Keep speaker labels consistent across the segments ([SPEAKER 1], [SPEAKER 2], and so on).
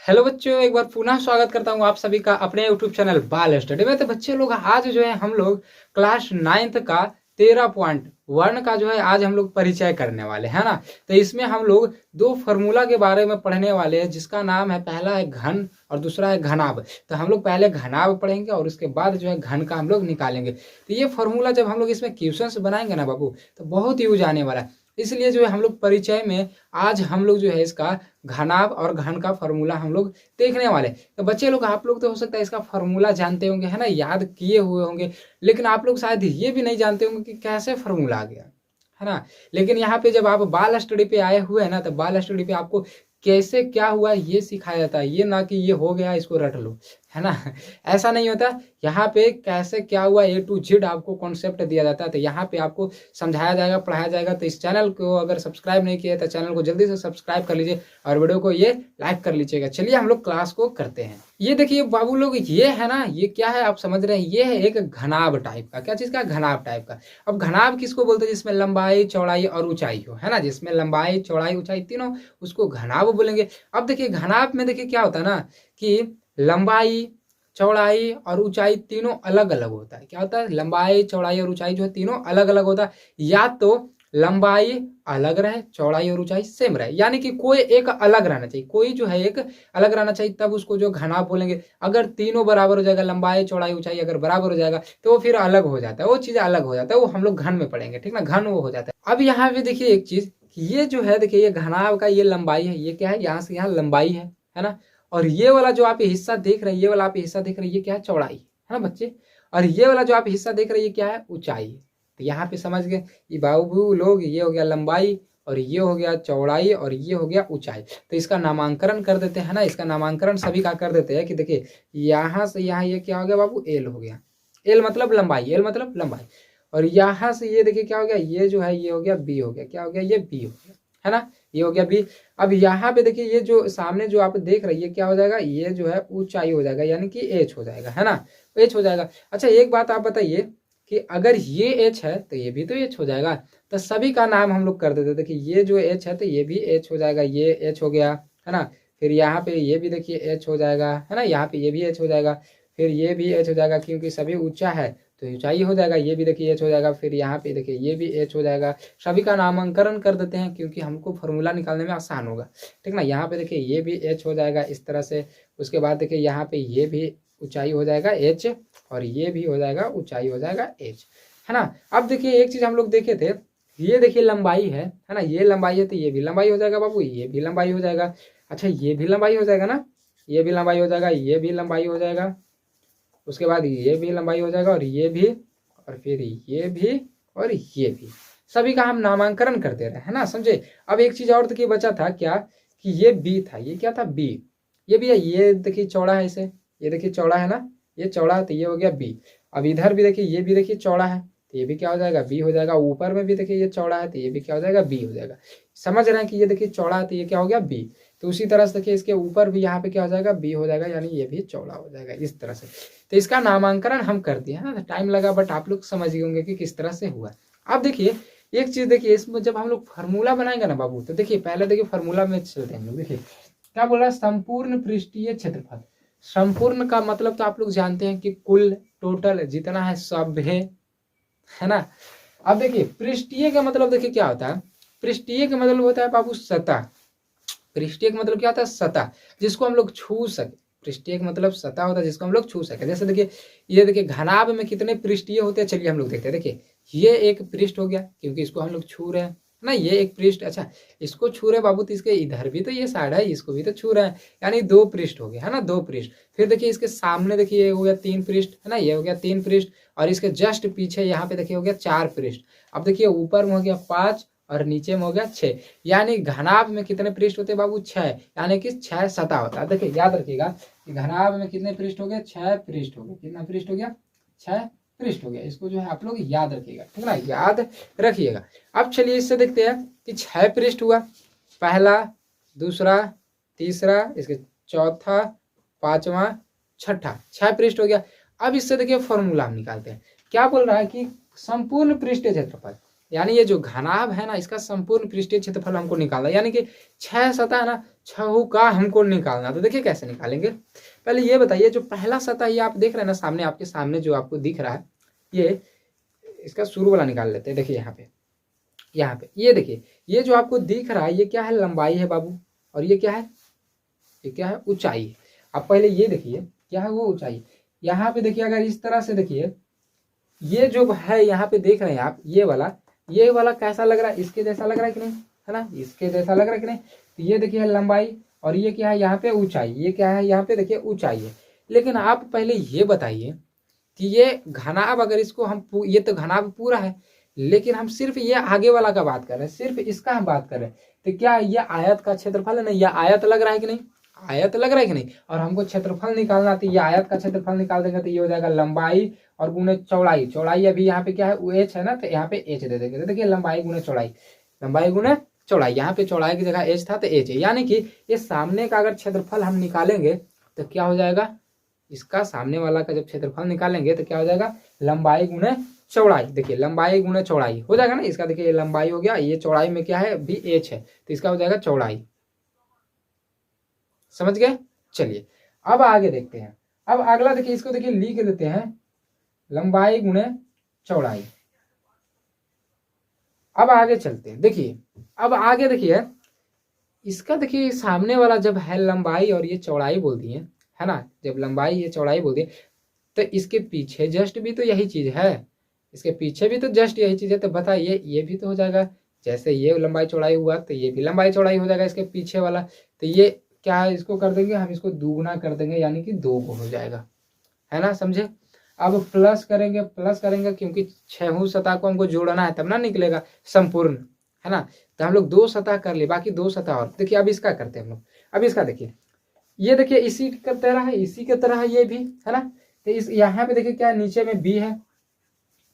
[SPEAKER 1] Hello बच्चों, एक बार पुनः स्वागत करता हूँ आप सभी का अपने यूट्यूब चैनल बाल स्टडी में। तो बच्चे लोग आज जो है हम लोग क्लास 9th का 13.1 का जो है आज हम लोग परिचय करने वाले हैं ना। तो इसमें हम लोग दो फार्मूला के बारे में पढ़ने वाले हैं, जिसका नाम है, पहला है घन और दूसरा है घनाभ। तो हम लोग पहले घनाभ पढ़ेंगे और उसके बाद जो है घन का हम लोग निकालेंगे। तो ये फार्मूला जब हम लोग इसमें क्वेश्चंस बनाएंगे ना बाबू, तो बहुत यूज आने वाला है। इसलिए जो है हम लोग परिचय में आज हम लोग जो है इसका घनाभ और घन का फॉर्मूला हम लोग देखने वाले। तो बच्चे लोग, आप लोग तो हो सकता है इसका फॉर्मूला जानते होंगे, है ना, याद किए हुए होंगे, लेकिन आप लोग शायद ये भी नहीं जानते होंगे कि कैसे फॉर्मूला आ गया, है ना। लेकिन यहाँ पे जब आप बाल स्टडी पे आए हुए हैं ना, तो बाल स्टडी पे आपको कैसे क्या हुआ ये सिखाया जाता है, ये ना कि ये हो गया इसको रट लो, है ना। ऐसा नहीं होता। यहाँ पे कैसे क्या हुआ A to Z आपको कॉन्सेप्ट दिया जाता है। तो यहाँ पे आपको समझाया जाएगा, पढ़ाया जाएगा। तो इस चैनल को अगर सब्सक्राइब नहीं किया तो चैनल को जल्दी से सब्सक्राइब कर लीजिए और वीडियो को ये लाइक कर लीजिएगा। चलिए हम लोग क्लास को करते हैं। ये देखिए बाबू लोग, ये है ना, ये क्या है आप समझ रहे हैं, ये है एक घनाभ टाइप का। क्या चीज का? घनाभ टाइप का। अब घनाभ किसको बोलते हैं? जिसमें लंबाई, चौड़ाई और ऊंचाई हो, है ना। जिसमें लंबाई, चौड़ाई, ऊंचाई तीनों, उसको घनाभ बोलेंगे। अब देखिए घनाभ में देखिए क्या होता है ना, कि लंबाई, चौड़ाई और ऊंचाई तीनों अलग अलग होता है। क्या होता है? लंबाई, चौड़ाई और ऊंचाई जो है तीनों अलग अलग होता है। या तो लंबाई अलग रहे, चौड़ाई और ऊंचाई सेम रहे, यानी कि कोई एक अलग रहना चाहिए, कोई जो है एक अलग रहना चाहिए, तब उसको जो घनाभ बोलेंगे। अगर तीनों बराबर हो जाएगा, लंबाई, चौड़ाई, ऊंचाई अगर बराबर हो जाएगा, तो वो फिर अलग हो जाता है, वो चीज अलग हो जाता है। वो हम लोग घन में पढ़ेंगे, ठीक ना, घन वो हो जाता है। अब यहाँ पे देखिए एक चीज, ये जो है देखिए, ये घनाभ का ये लंबाई है, ये क्या है, यहाँ से यहाँ लंबाई है ना। और ये वाला जो आप हिस्सा देख रहे हैं, ये वाला आप हिस्सा देख रहे हैं, ये क्या है? चौड़ाई, है ना बच्चे। और ये वाला जो आप हिस्सा देख रहे हैं, ये क्या है? ऊंचाई। तो यहाँ पे समझ गए ये बाबू लोग, ये हो गया लंबाई और ये हो गया चौड़ाई और ये हो गया ऊंचाई। तो इसका नामांकरण कर देते हैं ना, इसका नामांकरण सभी का कर देते हैं कि देखिए यहाँ से यहाँ ये क्या हो गया बाबू? एल हो गया। एल मतलब लंबाई, एल मतलब लंबाई। और यहाँ से ये देखिए क्या हो गया? ये जो है ये हो गया बी हो गया। क्या हो गया? ये बी हो गया, है ना, ये हो गया बी। अब यहाँ पे देखिए ये जो सामने जो आप देख रहे हैं, ये क्या हो जाएगा? ये जो है ऊंचाई हो जाएगा, यानी कि एच हो जाएगा, है ना, एच हो जाएगा। अच्छा एक बात आप बताइए कि अगर ये एच है तो ये भी तो एच हो जाएगा। तो सभी का नाम हम लोग कर देते। देखिए ये जो एच है तो ये भी एच हो जाएगा, ये एच हो गया, है ना। फिर यहाँ पे ये भी देखिए एच हो जाएगा, है ना, यहाँ पे ये भी एच हो जाएगा। फिर ये भी एच हो जाएगा, क्योंकि सभी ऊंचा है तो ऊंचाई हो जाएगा। ये भी देखिए एच हो जाएगा। फिर यहाँ पे देखिए ये भी एच हो जाएगा। सभी का नामांकन कर देते हैं, क्योंकि हमको फॉर्मूला निकालने में आसान होगा, ठीक ना। यहाँ पे देखिए ये भी एच हो जाएगा इस तरह से। उसके बाद देखिए यहाँ पे ये भी ऊंचाई हो जाएगा एच, और ये भी हो जाएगा ऊंचाई हो जाएगा एच, है ना। अब देखिए एक चीज हम लोग देखे थे, ये देखिए लंबाई है ना, ये लंबाई है तो ये भी लंबाई हो जाएगा बाबू, ये भी लंबाई हो जाएगा। अच्छा ये भी लंबाई हो जाएगा ना, ये भी लंबाई हो जाएगा, ये भी लंबाई हो जाएगा। उसके बाद ये भी लंबाई हो जाएगा और ये भी, और फिर ये भी और ये भी। सभी का हम नामांकन कर दे रहे हैं, है ना, समझे। अब एक चीज और देखिए बचा था क्या, कि ये बी था, ये क्या था? बी। ये भी है, ये देखिए चौड़ा है इसे, ये देखिए चौड़ा है ना, ये चौड़ा है तो ये हो गया बी। अब इधर भी देखिए, ये भी देखिए चौड़ा है तो ये भी क्या हो जाएगा? बी हो जाएगा। ऊपर में भी देखिए ये चौड़ा है तो ये भी क्या हो जाएगा? बी हो जाएगा। समझ रहे हैं कि ये देखिए चौड़ा है तो ये क्या हो गया? बी। तो उसी तरह से देखिए इसके ऊपर भी यहाँ पे क्या हो जाएगा? बी हो जाएगा, यानी ये भी चौड़ा हो जाएगा इस तरह से। तो इसका नामांकन हम कर दिए, है ना। टाइम लगा बट आप लोग समझ गए होंगे कि किस तरह से हुआ। अब देखिए एक चीज देखिए, इसमें जब हम लोग फार्मूला बनाएंगे ना बाबू, तो देखिए पहले देखिए फार्मूला में चलते हैं हम लोग। देखिए क्या बोल रहा है? संपूर्ण पृष्ठीय क्षेत्रफल। संपूर्ण का मतलब तो आप लोग जानते हैं कि कुल, टोटल जितना है सब है ना। अब देखिए पृष्ठीय का मतलब देखिए क्या होता है? पृष्ठीय का मतलब होता है बाबू सतह। पृष्ठीय का मतलब क्या होता है? सतह, जिसको हम लोग छू सके। पृष्ठीय का मतलब सतह होता है जिसको हम लोग छू सके। जैसे देखिए ये देखिए घनाभ में कितने पृष्ठीय होते हैं, चलिए हम लोग देखते हैं। देखिए ये एक पृष्ठ हो गया, क्योंकि इसको हम लोग छू रहे हैं ना, ये एक पृष्ठ। अच्छा इसको छू रहे बाबू, तो इसके इधर भी तो ये साइड है, इसको भी तो छू रहे हैं, यानी दो पृष्ठ हो गए, है ना, दो पृष्ठ। फिर देखिए इसके सामने देखिए ये हो गया तीन पृष्ठ, है ना, ये हो गया तीन पृष्ठ। और इसके जस्ट पीछे यहाँ पे देखिए हो गया चार पृष्ठ। अब देखिए ऊपर में हो गया पांच और नीचे में हो गया छह। यानी घनाभ में कितने पृष्ठ होते हैं बाबू? छह, यानी कि छह सतह होता है। देखिए याद रखिएगा कि घनाभ में कितने पृष्ठ हो गए? छह पृष्ठ हो गए। कितना पृष्ठ हो गया? छह पृष्ठ हो गया। इसको जो है आप लोग याद रखिएगा, ठीक ना, याद रखिएगा। अब चलिए इससे देखते हैं कि छह पृष्ठ हुआ, पहला, दूसरा, तीसरा, इसके चौथा, पांचवा, छठा, छह पृष्ठ हो गया। अब इससे देखिए फॉर्मूला हम निकालते हैं। क्या बोल रहा है कि संपूर्ण पृष्ठीय क्षेत्रफल, यानी ये जो घनाभ है ना, इसका संपूर्ण पृष्ठीय क्षेत्रफल हमको निकालना है। यानी कि छह सतह है ना, छहु का हमको निकालना। तो देखिए कैसे निकालेंगे, पहले ये बताइए जो पहला सतह ये आप देख रहे हैं ना सामने, आपके सामने जो आपको दिख रहा है, ये इसका शुरू वाला निकाल लेते हैं। देखिए यहाँ पे ये देखिए, ये जो आपको दिख रहा है ये क्या है, लंबाई है बाबू, और ये क्या है, ये क्या है, ऊंचाई है। आप पहले ये देखिए क्या है वो ऊंचाई। यहाँ पे देखिए अगर इस तरह से देखिए, ये जो है यहाँ पे देख रहे हैं आप, ये वाला कैसा लग रहा है, इसके जैसा लग रहा है कि नहीं, है ना, इसके जैसा लग रहा है कि नहीं। तो ये देखिए लंबाई, और ये क्या है यहाँ पे ऊंचाई, ये क्या है यहाँ पे देखिए ऊंचाई है। लेकिन आप पहले ये बताइए कि ये घनाभ, अगर इसको हम ये तो घनाभ पूरा है, लेकिन हम सिर्फ ये आगे वाला का बात कर रहे हैं, सिर्फ इसका हम बात कर रहे हैं, तो क्या ये आयत का क्षेत्रफल है, नहीं, ये आयत लग रहा है कि नहीं, आयत लग रहा है कि नहीं। और हमको क्षेत्रफल निकालना, तो ये आयत का क्षेत्रफल निकाल देंगे, तो ये हो जाएगा लंबाई और गुणे चौड़ाई। चौड़ाई अभी यहाँ पे क्या है, एच है ना, तो यहाँ पे एच दे देंगे। तो देखिए लंबाई गुणे चौड़ाई, लंबाई गुणे चौड़ाई, यहाँ पे चौड़ाई की जगह एच था तो एच है। यानी कि ये सामने का अगर क्षेत्रफल हम निकालेंगे तो क्या हो जाएगा, इसका सामने वाला का जब क्षेत्रफल निकालेंगे तो क्या हो जाएगा, लंबाई गुणे चौड़ाई। देखिए लंबाई गुणे चौड़ाई हो जाएगा ना इसका, देखिए ये लंबाई हो गया, ये चौड़ाई में क्या है भी एच है, तो इसका हो जाएगा चौड़ाई। समझ गए। चलिए अब आगे देखते हैं। अब अगला देखिए, इसको देखिए लिख देते हैं लंबाई गुणे चौड़ाई। अब आगे चलते हैं, देखिए अब आगे देखिए, इसका देखिए सामने वाला जब है लंबाई और ये चौड़ाई बोल दिए, है ना, जब लंबाई ये चौड़ाई बोल दिए, तो इसके पीछे जस्ट भी तो यही चीज है, इसके पीछे भी तो जस्ट यही चीज है। तो बताइए ये भी तो हो जाएगा, जैसे ये लंबाई चौड़ाई हुआ तो ये भी लंबाई चौड़ाई हो जाएगा इसके पीछे वाला। तो ये क्या है, इसको कर देंगे हम, इसको दुगुना कर देंगे, यानी कि 2 को हो जाएगा, है ना, समझे। अब प्लस करेंगे क्योंकि छहु सतह को हमको जोड़ना है तब ना निकलेगा संपूर्ण, है ना। तो हम लोग 2 सतह कर लिए, बाकी 2 सतह और। देखिए अब इसका करते हैं हम लोग। अब इसका देखिए, ये देखिए इसी की तरह है, इसी की तरह ये भी, है ना। तो इस यहाँ पे देखिए क्या नीचे में बी है,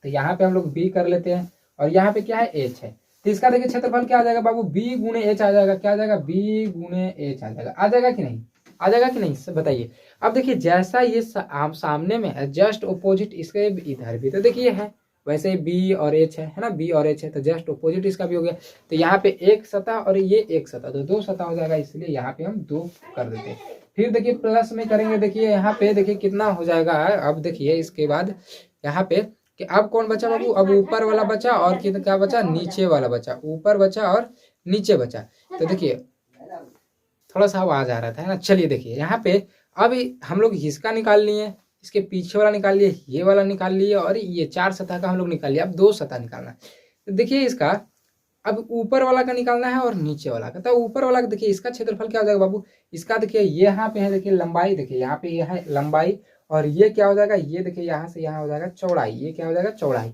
[SPEAKER 1] तो यहाँ पे हम लोग बी कर लेते हैं, और यहाँ पे क्या है एच है। तो इसका देखिए क्षेत्रफल क्या आ जाएगा बाबू, बी गुणे एच आ जाएगा। क्या आ जाएगा, बी गुणे एच आ जाएगा। आ जाएगा कि नहीं, आ जाएगा कि नहीं बताइए। अब देखिए जैसा ये सामने में है, जस्ट ऑपोजिट इसके इधर भी तो देखिए है, वैसे ही बी और एच है ना, बी और एच है, तो जस्ट ऑपोजिट इसका भी हो गया। तो यहाँ पे एक सतह और ये एक सतह, तो 2 सतह हो जाएगा, इसलिए यहाँ पे हम 2 कर देते हैं। फिर देखिए प्लस में करेंगे, देखिए यहाँ पे देखिए कितना हो जाएगा। अब देखिए इसके बाद यहाँ पे कि अब कौन बचा बाबू, अब ऊपर वाला बचा और क्या बचा, नीचे वाला बचा, ऊपर बचा और नीचे बचा। तो देखिए थोड़ा सा आवाज आ रहा था, है ना। चलिए देखिए यहाँ पे अब हम लोग इसका निकाल लिए, इसके पीछे वाला निकाल लिए, ये वाला निकाल लिए, और ये 4 सतह का हम लोग निकाल लिया। अब 2 सतह निकालना है। तो देखिए इसका अब ऊपर वाला का निकालना है और नीचे वाला का। तो ऊपर वाला का देखिए इसका क्षेत्रफल क्या हो जाएगा बाबू, इसका देखिए यहाँ पे है, देखिए लंबाई, देखिए यहाँ पे ये है लंबाई, और ये क्या हो जाएगा, ये देखिए यहाँ से यहाँ हो जाएगा चौड़ाई, ये क्या हो जाएगा चौड़ाई,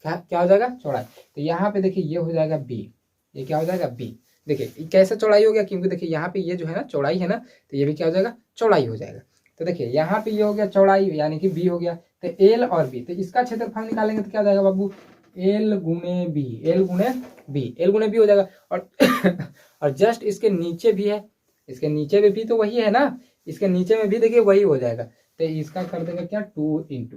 [SPEAKER 1] क्या हो जाएगा चौड़ाई। तो यहाँ पे देखिए ये हो जाएगा बी, ये क्या हो जाएगा बी। देखिए कैसे चौड़ाई हो गया, क्योंकि देखिए यहाँ पे ये जो है ना चौड़ाई है ना, तो ये भी क्या हो जाएगा चौड़ाई हो जाएगा। तो देखिए यहाँ पे ये हो गया चौड़ाई, यानी कि बी हो गया। तो एल और बी, तो इसका क्षेत्रफल निकालेंगे तो क्या हो जाएगा बाबू, एल गुणे बी, एल गुणे बी, एल गुणे बी हो जाएगा। और और जस्ट इसके नीचे भी है, इसके नीचे में भी तो वही है ना, इसके नीचे में भी देखिए वही हो जाएगा। तो इसका कर देंगे क्या, 2 इंटू।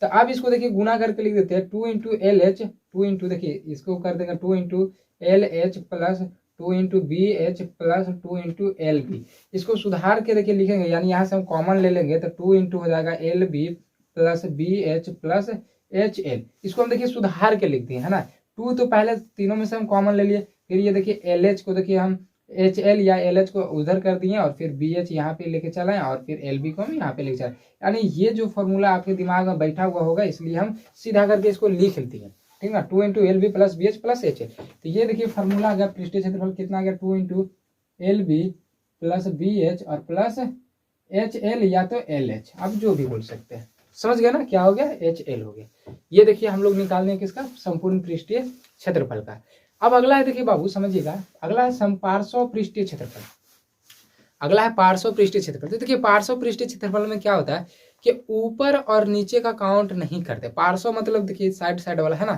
[SPEAKER 1] तो अब इसको देखिए गुना करके लिख देते हैं, 2 इंटू एल एच, 2 इंटू देखिए इसको कर देंगे 2 into L H plus 2 into B H plus 2 into L B. इसको सुधार के देखिए लिखेंगे, यानी यहाँ से हम कॉमन ले लेंगे, तो 2 इंटू हो जाएगा L B plus B H plus H L. इसको हम देखिए सुधार के लिख दिए, है ना। 2 तो पहले तीनों में से हम कॉमन ले लिए, फिर ये देखिए एल एच को देखिए हम एच एल या एल एच को उधर कर दिए, और फिर बी एच यहाँ पे लेके चलाएं, और फिर एल बी को हम यहाँ पे लेके चलाएं। यानी ये जो फॉर्मूला आपके दिमाग में बैठा हुआ होगा, इसलिए हम सीधा करके इसको लिख दिए, ठीक है ना। 2 into L B plus B H plus H L. तो ये देखिए फॉर्मूला अगर पृष्ठीय क्षेत्रफल कितना आ गया, 2 into L B plus B H और प्लस एच एल या तो एल एच, आप जो भी बोल सकते हैं। समझ गए ना, क्या हो गया, एच एल हो गया। ये देखिए हम लोग निकालने किसका, संपूर्ण पृष्ठीय क्षेत्रफल का। अब अगला है, देखिए बाबू समझिएगा, अगला है समपार्श्व पृष्ठीय क्षेत्रफल। अगला है पार्श्व पृष्ठीय क्षेत्रफल। तो देखिए पार्श्व पृष्ठीय क्षेत्रफल में क्या होता है कि ऊपर और नीचे का काउंट नहीं करते। पार्श्व मतलब देखिए साइड वाला, है ना।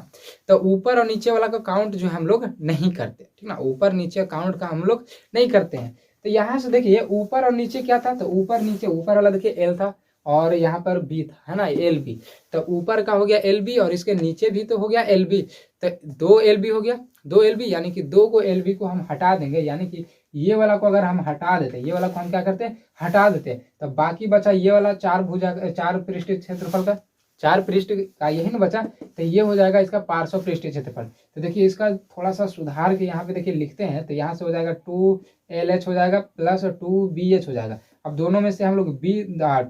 [SPEAKER 1] तो ऊपर और नीचे वाला का काउंट जो हम लोग नहीं करते, ठीक ना, ऊपर नीचे काउंट का हम लोग नहीं करते हैं। तो यहाँ से देखिए ऊपर और नीचे क्या था, तो ऊपर नीचे, ऊपर वाला देखिए एल था और यहाँ पर बी था, है ना, एल बी। तो ऊपर का हो गया एल बी और इसके नीचे भी तो हो गया एल बी। तो 2 एल बी हो गया, 2 एल बी, यानी कि 2 को एल बी को हम हटा देंगे, यानी कि ये वाला को अगर हम हटा देते, ये वाला को हम क्या करते हटा देते, तो बाकी बचा ये वाला 4 पृष्ठीय क्षेत्रफल का, 4 पृष्ठ का यही ना बचा, तो ये हो जाएगा इसका पार्श्व पृष्ठीय क्षेत्रफल। तो देखिए इसका थोड़ा सा सुधार के यहाँ पे देखिए लिखते हैं, तो यहाँ से हो जाएगा 2LH हो जाएगा प्लस 2BH हो जाएगा। अब दोनों में से हम लोग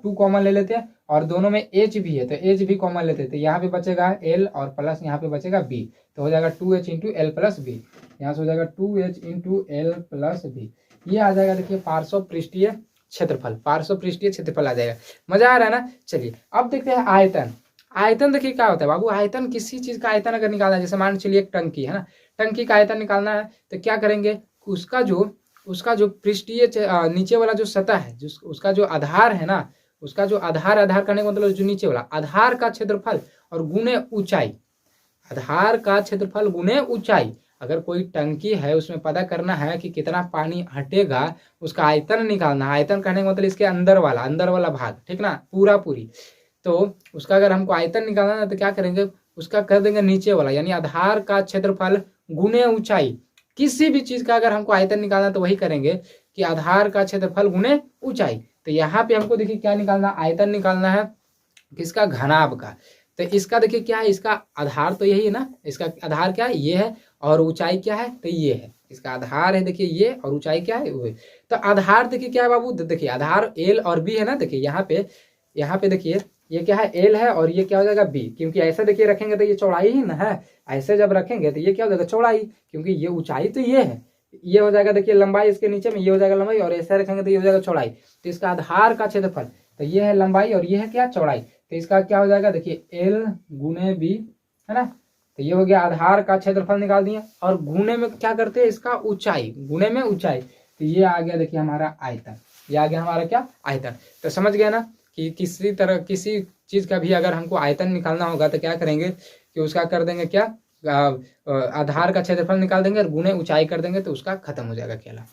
[SPEAKER 1] 2 कॉमन ले लेते हैं और दोनों में H भी है, तो H भी कॉमन लेते हैं, तो यहाँ पे बचेगा L और प्लस यहाँ पे बचेगा B, तो हो जाएगा 2H into L plus B, यहाँ से हो जाएगा 2H into L plus B। ये आ जाएगा देखिए पार्श्व पृष्ठीय क्षेत्रफल, पार्श्व पृष्ठीय क्षेत्रफल आ जाएगा। मजा आ रहा है ना। चलिए अब देखते हैं आयतन। आयतन देखिए क्या होता है बाबू, आयतन किसी चीज का आयतन अगर निकालना है, जैसे मान चलिए एक टंकी है ना, टंकी का आयतन निकालना है तो क्या करेंगे, उसका जो पृष्ठीय नीचे वाला जो सतह है, उसका जो आधार है ना, उसका जो आधार करने का मतलब जो नीचे वाला आधार का क्षेत्रफल और गुणे ऊंचाई, आधार का क्षेत्रफल गुणे ऊंचाई। अगर कोई टंकी है उसमें पता करना है कि कितना पानी हटेगा, उसका आयतन निकालना है। आयतन कहने का मतलब इसके अंदर वाला भाग, ठीक ना, पूरी, तो उसका अगर हमको आयतन निकालना है तो क्या करेंगे, उसका कर देंगे नीचे वाला, यानी आधार का क्षेत्रफल गुणे ऊंचाई। किसी भी चीज का अगर हमको आयतन निकालना है तो वही करेंगे कि आधार का क्षेत्रफल गुणे ऊंचाई। तो यहाँ पे हमको देखिए क्या निकालना, आयतन निकालना है किसका, घनाभ का। तो इसका देखिए क्या है, इसका आधार तो यही है ना, इसका आधार क्या है, ये है, और ऊंचाई क्या है, तो ये है, इसका आधार है देखिए ये, और ऊंचाई क्या है वो। तो आधार देखिए क्या है बाबू, देखिए आधार L और B है ना, देखिए यहाँ पे देखिए ये क्या है, L है, और ये क्या हो जाएगा B, क्योंकि ऐसे देखिए रखेंगे तो ये चौड़ाई ही ना है, ऐसे जब रखेंगे तो ये क्या हो जाएगा, चौड़ाई, क्योंकि ये ऊंचाई तो ये है, ये हो जाएगा देखिए लंबाई, इसके नीचे में ये हो जाएगा लंबाई, और ऐसे रखेंगे तो ये हो जाएगा चौड़ाई। तो इसका आधार का क्षेत्रफल, तो ये है लंबाई और ये है क्या, चौड़ाई, तो इसका क्या हो जाएगा देखिए L गुणे B है ना। तो ये हो गया आधार का क्षेत्रफल निकाल दिए, और गुणे में क्या करते हैं, इसका ऊंचाई, गुणे में ऊंचाई, तो ये आ गया देखिए हमारा आयतन, ये आ गया हमारा क्या, आयतन। तो समझ गया ना कि किसी चीज का भी अगर हमको आयतन निकालना होगा तो क्या करेंगे कि उसका कर देंगे क्या, आधार का क्षेत्रफल निकाल देंगे और गुणे ऊंचाई कर देंगे, तो उसका खत्म हो जाएगा खेला,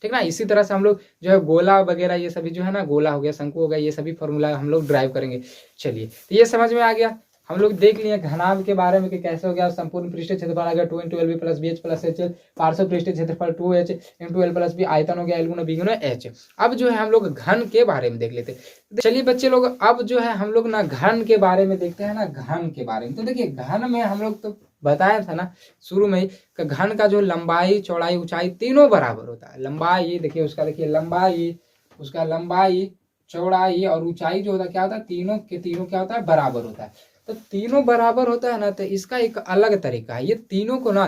[SPEAKER 1] ठीक ना। इसी तरह से हम लोग जो है गोला वगैरह ये सभी जो है ना, गोला हो गया, शंकु हो गया, ये सभी फॉर्मूला हम लोग ड्राइव करेंगे। चलिए तो ये समझ में आ गया, हम लोग देख लिए घनाभ के बारे में कि कैसे हो गया, संपूर्ण पृष्ठीय क्षेत्रफल आ गया 2 into LB plus BH plus HL, पार्श्व पृष्ठीय क्षेत्रफल 2H into L plus B, आयतन हो गया L गुना B गुना H। अब जो है हम लोग घन के बारे में देख लेते। चलिए बच्चे लोग, अब जो है हम लोग ना घन के बारे में देखते हैं ना, घन के बारे में। तो देखिए घन में हम लोग तो बताया था ना शुरू में ही, घन का जो लंबाई चौड़ाई ऊंचाई तीनों बराबर होता है। लंबाई देखिए उसका, देखिए लंबाई, उसका लंबाई चौड़ाई और ऊंचाई जो होता है क्या होता है, तीनों के तीनों क्या होता है, बराबर होता है। तो तीनों बराबर होता है ना, तो इसका एक अलग तरीका है, ये तीनों को ना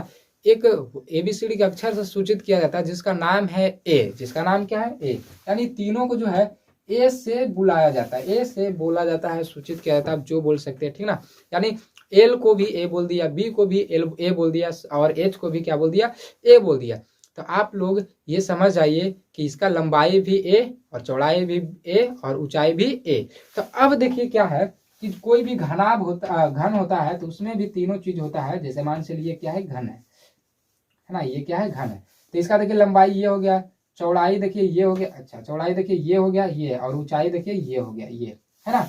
[SPEAKER 1] एक ABCD के अक्षर से सूचित किया जाता है, जिसका नाम है A, जिसका नाम क्या है A, यानी तीनों को जो है A से बुलाया जाता है, A से बोला जाता है, सूचित किया जाता है, आप जो बोल सकते हैं, ठीक ना। यानी L को भी A बोल दिया, B को भी A बोल दिया, और H को भी क्या बोल दिया, A बोल दिया। तो आप लोग ये समझ जाइए कि इसका लंबाई भी A और चौड़ाई भी A और ऊंचाई भी A। तो अब देखिए क्या है कि कोई भी घन होता है तो उसमें भी तीनों चीज होता है। जैसे मान चलिए क्या है, घन है ना, ये क्या है, घन है। तो इसका देखिए लंबाई ये हो गया, चौड़ाई देखिए ये हो गया, अच्छा चौड़ाई देखिए ये हो गया ये, और ऊंचाई देखिए ये हो गया ये, है ना।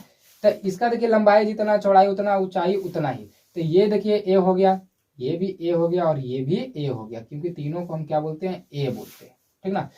[SPEAKER 1] तो इसका देखिए लंबाई जितना, चौड़ाई उतना, ऊंचाई उतना ही। तो ये देखिए A हो गया, ये भी A हो गया, और ये भी A हो गया, क्योंकि तीनों को हम क्या बोलते हैं, A बोलते हैं, ठीक ना।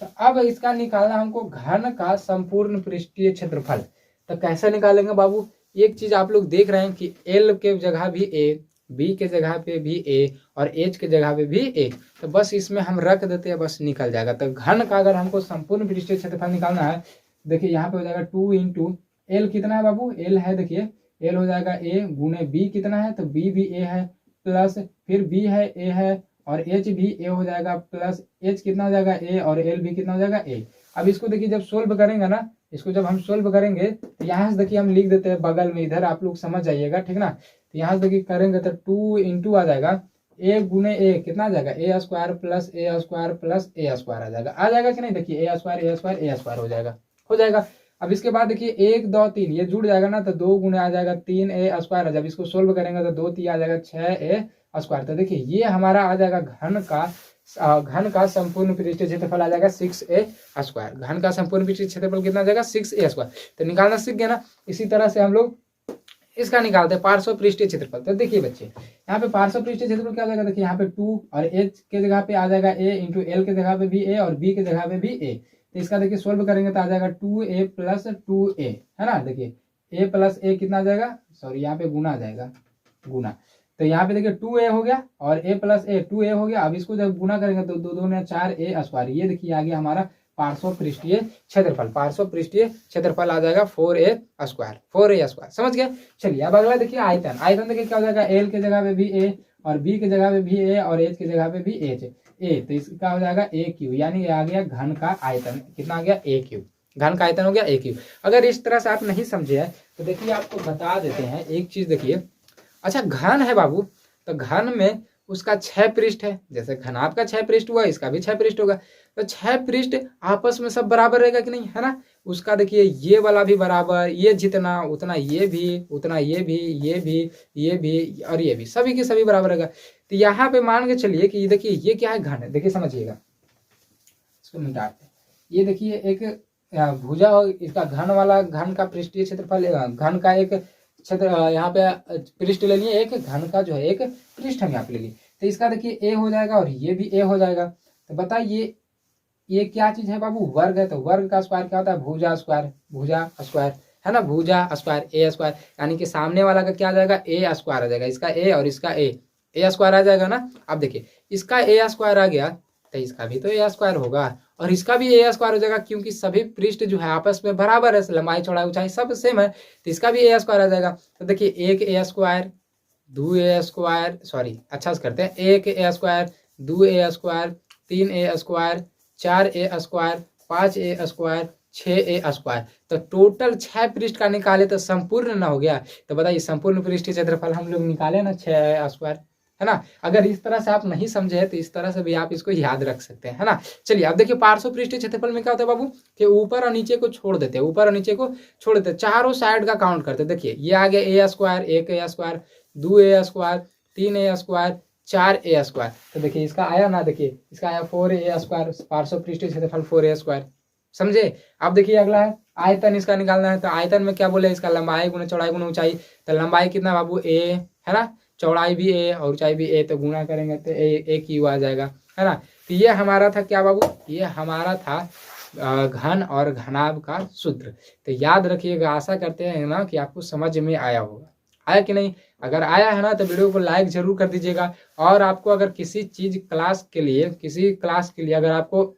[SPEAKER 1] तो अब इसका निकालना हमको घन का संपूर्ण पृष्ठीय क्षेत्रफल। तो कैसे निकालेंगे बाबू, एक चीज आप लोग देख रहे हैं कि L के जगह भी A, B के जगह पे भी A, और H के जगह पे भी A, तो बस इसमें हम रख देते हैं, बस निकल जाएगा। तो घन का अगर हमको संपूर्ण पृष्ठीय क्षेत्रफल निकालना है, देखिए यहाँ पे हो जाएगा 2 इंटू L, कितना है बाबू, L है देखिए, L हो जाएगा A गुने B, कितना है, तो B भी A है, प्लस फिर B है A है, और H भी A हो जाएगा, प्लस H कितना हो जाएगा A, और L भी कितना हो जाएगा A। अब इसको देखिए जब सोल्व करेंगे ना, इसको जब हम सोल्व करेंगे तो यहाँ से देखिए हम लिख देते हैं बगल में, इधर आप लोग समझ जाइएगा, ठीक ना। तो यहाँ से देखिए करेंगे तो 2 इंटू आ जाएगा A गुने A, कितना आ जाएगा, A square plus A square plus A square आ जाएगा कि नहीं, देखिए A स्क्वायर हो जाएगा। अब इसके बाद देखिए 1 2 3 ये जुड़ जाएगा ना, तो 2 गुने आ जाएगा 3A स्क्वायर। जब इसको सोल्व करेंगे तो 2 3 आ जाएगा 6A स्क्वायर। तो देखिए ये हमारा आ जाएगा घन का संपूर्ण पृष्ठीय क्षेत्रफल आ जाएगा 6A स्क्वायर। घन का संपूर्ण पृष्ठीय क्षेत्रफल कितना आ जाएगा, 6A स्क्वायर। तो निकालना सीख गया ना। इसी तरह से हम लोग इसका निकालते हैं पार्श्व पृष्ठीय क्षेत्रफल। तो देखिए बच्चे यहाँ पे पार्श्व पृष्ठीय क्षेत्रफल क्या हो जाएगा, देखिए यहाँ पे 2 और एच के जगह पे आ जाएगा ए इंटू एल के जगह पे भी ए और बी के जगह पे भी ए। तो इसका देखिए सोल्व करेंगे तो आ जाएगा 2a प्लस 2a, है ना। देखिए a प्लस a कितना आ जाएगा, सॉरी यहाँ पे गुना आ जाएगा, गुना। तो यहाँ पे देखिए 2a हो गया और a प्लस a 2a हो गया। अब इसको जब गुना करेंगे तो 2 दूने 4a स्क्वायर, ये देखिए आ गया हमारा पार्श्व पृष्ठीय क्षेत्रफल। पार्श्व पृष्ठीय क्षेत्रफल आ जाएगा 4a स्क्वायर, 4a स्क्वायर, समझ गए। चलिए अब अगला देखिए आयतन। आयतन देखिए क्या हो जाएगा, एल के जगह पे भी a और बी के जगह पे भी a और एच के जगह पे भी एच ए। तो इसका हो जाएगा ए क्यू, यानी ये आ गया घन का आयतन। कितना आ गया, ए क्यू। घन का आयतन हो गया ए क्यू। अगर इस तरह से आप नहीं समझे हैं तो देखिए आपको बता देते हैं एक चीज। देखिए अच्छा घन है बाबू, तो घन में उसका 6 पृष्ठ है। जैसे घन आपका 6 पृष्ठ हुआ, इसका भी 6 पृष्ठ होगा। तो 6 पृष्ठ आपस में सब बराबर रहेगा कि नहीं, है ना। उसका देखिए ये वाला भी बराबर, ये जितना उतना ये भी, उतना ये भी, ये भी, ये भी और ये भी, सभी के सभी बराबर रहेगा। तो यहाँ पे मान के चलिए कि देखिए ये क्या है, घन है। देखिए समझिएगा, इसको मिटाते हैं। ये देखिए एक भुजा हो, इसका घन वाला, घन का पृष्ठीय क्षेत्रफल, घन का एक क्षेत्र यहाँ पे पृष्ठ ले लिए, एक घन का जो है एक पृष्ठ हम यहाँ पे ले लिए। तो इसका देखिए ए हो जाएगा और ये भी ए हो जाएगा। तो बताइए ये क्या चीज है बाबू, वर्ग है। तो वर्ग का स्क्वायर क्या होता है, भुजा स्क्वायर, भुजा स्क्वायर, है ना। भुजा स्क्वायर ए स्क्वायर, यानी कि सामने वाला का क्या आ जाएगा, ए स्क्वायर आ जाएगा। इसका ए और इसका ए स्क्वायर आ जाएगा ना। अब देखिए इसका ए स्क्वायर आ गया तो इसका भी तो ए स्क्वायर होगा और इसका भी ए स्क्वायर हो जाएगा, क्योंकि सभी पृष्ठ जो है आपस में बराबर है, लंबाई चौड़ाई ऊंचाई सब सेम है। तो इसका भी ए स्क्वायर आ जाएगा। तो देखिए एक ए स्क्वायर, 2 ए स्क्वायर, सॉरी अच्छा से करते हैं, एक ए स्क्वायर, 2 ए स्क्वायर, 3 ए स्क्वायर, 4 ए स्क्वायर, 5 ए स्क्वायर, 6 ए स्क्वायर। तो टोटल 6 पृष्ठ का निकाले तो संपूर्ण ना हो गया। तो बताइए संपूर्ण पृष्ठीय क्षेत्रफल हम लोग निकाले ना 6 स्क्वायर, है ना। अगर इस तरह से आप नहीं समझे तो इस तरह से भी आप इसको याद रख सकते हैं, है ना। चलिए अब देखिए पार्श्व पृष्ठीय क्षेत्रफल में क्या होता है बाबू, कि ऊपर और नीचे को छोड़ देते हैं, ऊपर और नीचे को छोड़ देते हैं, चारों साइड का काउंट करते हैं। देखिए ये आ गया ए स्क्वायर, एक ए स्क्वायर, 2 ए स्क्वायर, 3 ए स्क्वायर, 4 ए स्क्वायर। तो देखिए इसका आया ना, देखिए इसका आया 4 ए स्क्वायर, पार्श्व पृष्ठीय क्षेत्रफल 4 ए स्क्वायर, समझे। अब देखिए अगला है आयतन, इसका निकालना है। तो आयतन में क्या बोले, इसका लंबाई गुना चौड़ाई गुना ऊंचाई। तो लंबाई कितना बाबू, ए, है ना, चौड़ाई भी ए और ऊंचाई भी ए। तो गुना करेंगे तो ए क्यू आ जाएगा, है ना। तो ये हमारा था क्या बाबू, ये हमारा था घन और घनाभ का सूत्र। तो याद रखिएगा, आशा करते हैं ना कि आपको समझ में आया होगा। आया कि नहीं, अगर आया है ना तो वीडियो को लाइक जरूर कर दीजिएगा। और आपको अगर किसी चीज क्लास के लिए, किसी क्लास के लिए अगर आपको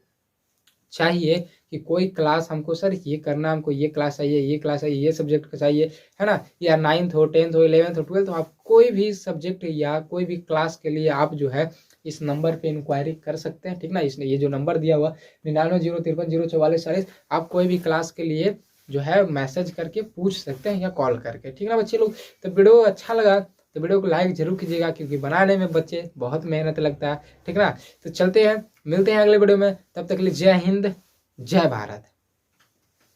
[SPEAKER 1] चाहिए कि कोई क्लास हमको सर ये करना, हमको ये क्लास चाहिए, ये क्लास चाहिए, ये सब्जेक्ट का चाहिए, है ना, या 9th हो, 10th हो, 11th हो, 12th हो, आप कोई भी सब्जेक्ट या कोई भी क्लास के लिए आप जो है इस नंबर पे इंक्वायरी कर सकते हैं, ठीक ना। इसने ये जो नंबर दिया हुआ 9903504440, आप कोई भी क्लास के लिए जो है मैसेज करके पूछ सकते हैं या कॉल करके, ठीक ना बच्चे लोग। तो वीडियो अच्छा लगा तो वीडियो को लाइक जरूर कीजिएगा, क्योंकि बनाने में बच्चे बहुत मेहनत लगता है, ठीक ना। तो चलते हैं, मिलते हैं अगले वीडियो में, तब तक के लिए जय हिंद, जय भारत।